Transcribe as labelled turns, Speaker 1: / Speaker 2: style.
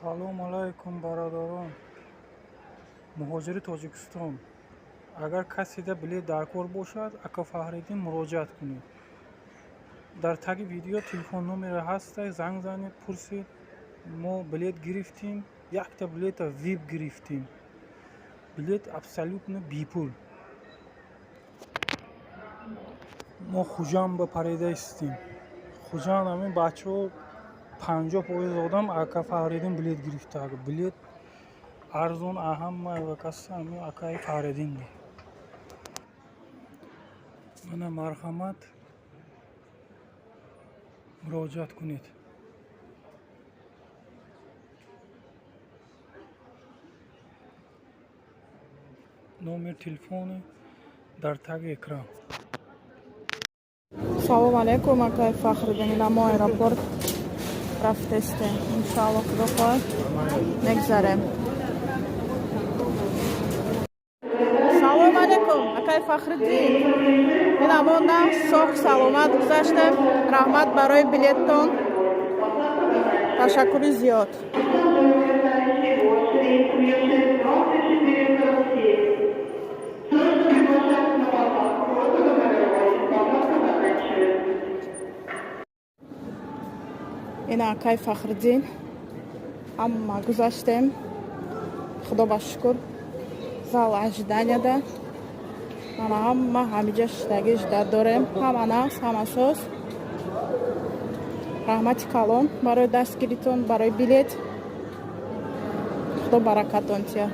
Speaker 1: салом алайкум бародарон, муҳоҷири Тоҷикистон. Агар касида билет дар кор бошад, Ака Фахриддин муроҷиат кунед. Дар таги видео телефон номери ҳастаи занг занед, пурсед. Мо билет гирифтим, якта билета VIP гирифтим. Билет абсолютно бипул. мо хуҷанд ба парида истем. Хуҷанд ҳамин бачаҳо 50% одам Ака Фахриддин билет гирифтааги. Билет арзон аҳаммай ва каси ҳамин Акаи Фахриддин ди. Мана марҳамат муроҷиат кунед. номер телефони дар таги экран.
Speaker 2: Салом алейкум, Акай Фахриддин. Мо аэропорт рафтестем. Иншаллоҳ худо хоҳад мегзарем. Салом алейкум, Акай Фахриддин. Инамонда соҳ саломат гузаштем. Раҳмат барои билеттон. Ташаккури зиёд. ин Акай Фахриддин. Ҳама гузаштем. Худо ба шукр. Зал ажданияда. Мана ҳама ҳамиҷа шидагӣ жда дорем. Ҳама нағз, ҳама соз. Раҳмати калон барои дастгиритон, барои билет. Худо баракатон тия.